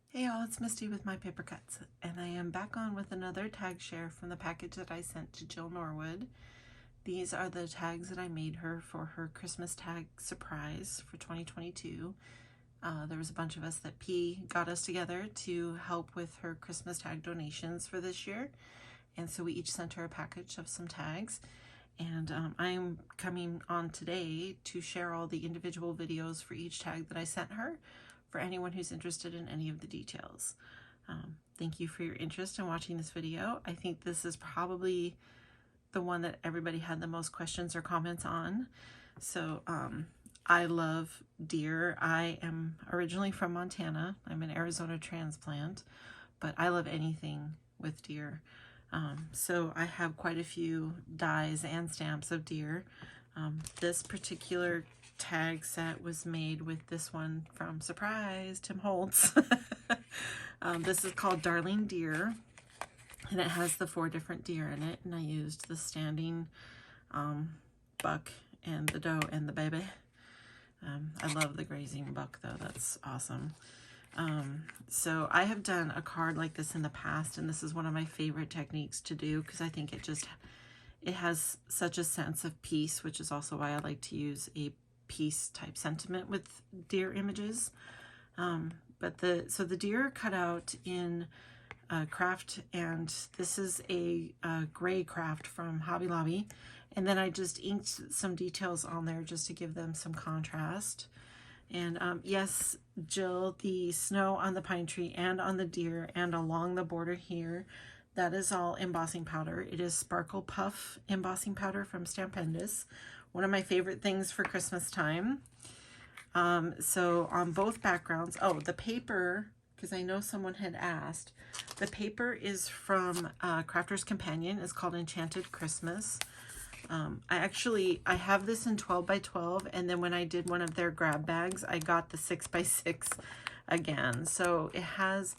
Hey y'all, it's Misty with My Paper Cuts, and I am back on with another tag share from the package that I sent to Jill Norwood. These are the tags that I made her for her Christmas tag surprise for 2022. There was a bunch of us that P got us together to help with her Christmas tag donations for this year, and so we each sent her a package of some tags. And I'm coming on today to share all the individual videos for each tag that I sent her for anyone who's interested in any of the details. Thank you for your interest in watching this video. I think this is probably the one that everybody had the most questions or comments on. So I love deer. I am originally from Montana. I'm an Arizona transplant, but I love anything with deer. So I have quite a few dies and stamps of deer. This particular tag set was made with this one from, surprise, Tim Holtz. This is called Darling Deer, and it has the 4 different deer in it, and I used the standing buck and the doe and the baby. I love the grazing buck though, that's awesome. So I have done a card like this in the past, and this is one of my favorite techniques to do because I think it has such a sense of peace, which is also why I like to use a peace type sentiment with deer images. So the deer are cut out in craft, and this is a gray craft from Hobby Lobby, and then I just inked some details on there just to give them some contrast. And yes, Jill, the snow on the pine tree and on the deer and along the border here, that is all embossing powder. It is Sparkle Puff embossing powder from Stampendous, one of my favorite things for Christmas time. So on both backgrounds, oh, the paper, because I know someone had asked, the paper is from Crafter's Companion. It's called Enchanted Christmas. I have this in 12 by 12, and then when I did one of their grab bags, I got the 6 by 6 again. So it has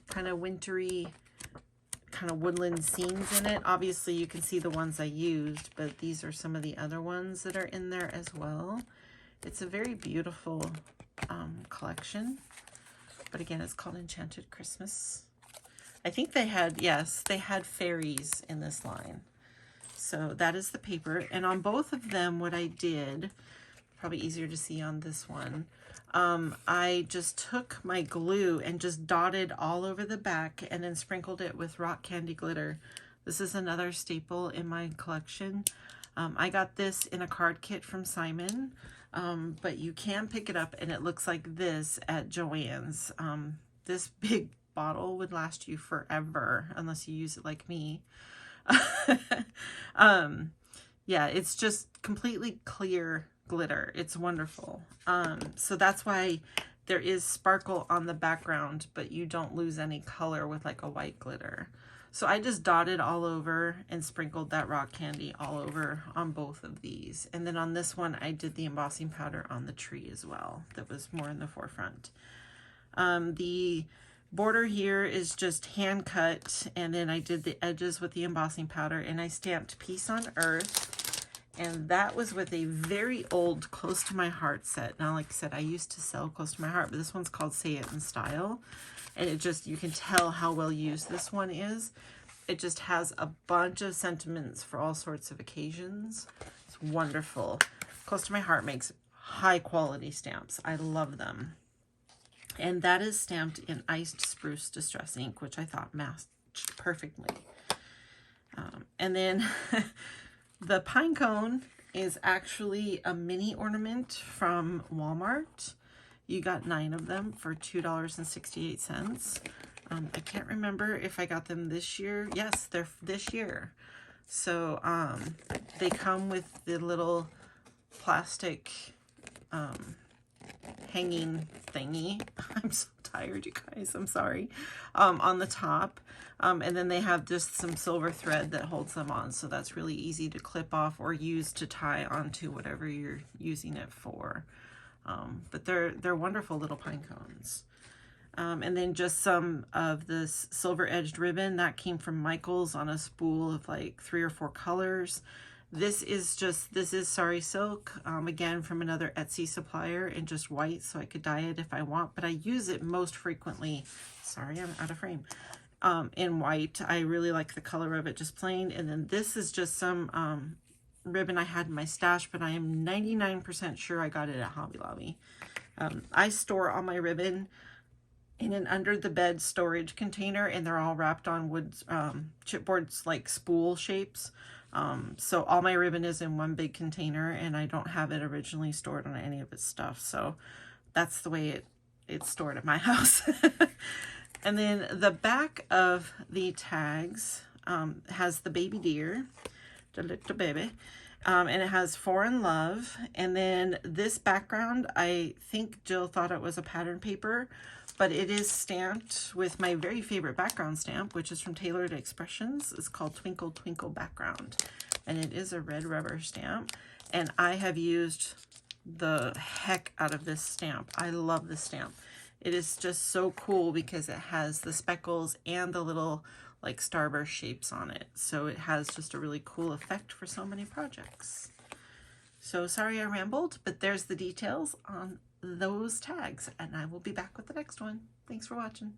kind of wintry, kind of woodland scenes in it. Obviously you can see the ones I used, but these are some of the other ones that are in there as well. It's a very beautiful collection, but again, it's called Enchanted Christmas. I think they had, yes, they had fairies in this line. So that is the paper, and on both of them what I did, probably easier to see on this one, I just took my glue and just dotted all over the back and then sprinkled it with rock candy glitter. This is another staple in my collection. I got this in a card kit from Simon, but you can pick it up and it looks like this at Joann's. This big bottle would last you forever unless you use it like me. Yeah, it's just completely clear glitter. It's wonderful. So that's why there is sparkle on the background, but you don't lose any color with like a white glitter. So I just dotted all over and sprinkled that rock candy all over on both of these. And then on this one, I did the embossing powder on the tree as well. That was more in the forefront. The border here is just hand cut, and then I did the edges with the embossing powder, and I stamped Peace on Earth, and that was with a very old Close to My Heart set. Now, like I said, I used to sell Close to My Heart, but this one's called Say It in Style, and it just, you can tell how well used this one is. It just has a bunch of sentiments for all sorts of occasions. It's wonderful. Close to My Heart makes high quality stamps. I love them. And that is stamped in Iced Spruce Distress ink, which I thought matched perfectly. And then the pine cone is actually a mini ornament from Walmart. You got 9 of them for $2.68. I can't remember if I got them this year. Yes, they're this year. So they come with the little plastic hanging thingy. I'm so tired, you guys, I'm sorry. On the top, and then they have just some silver thread that holds them on, so that's really easy to clip off or use to tie onto whatever you're using it for. But they're wonderful little pine cones. And then just some of this silver edged ribbon that came from Michael's on a spool of like 3 or 4 colors. This is Sari Silk, again from another Etsy supplier, in just white, so I could dye it if I want, but I use it most frequently, sorry I'm out of frame, in white. I really like the color of it just plain. And then this is just some ribbon I had in my stash, but I am 99% sure I got it at Hobby Lobby. I store all my ribbon in an under the bed storage container, and they're all wrapped on wood chipboards, like spool shapes. So all my ribbon is in one big container, and I don't have it originally stored on any of its stuff. So that's the way it's stored at my house. And then the back of the tags has the baby deer, the little baby, and it has Foreign Love. And then this background, I think Jill thought it was a pattern paper, but it is stamped with my very favorite background stamp, which is from Tailored Expressions. It's called Twinkle Twinkle Background, and it is a red rubber stamp. And I have used the heck out of this stamp. I love this stamp. It is just so cool because it has the speckles and the little like starburst shapes on it. So it has just a really cool effect for so many projects. So sorry I rambled, but there's the details on those tags, and I will be back with the next one. Thanks for watching.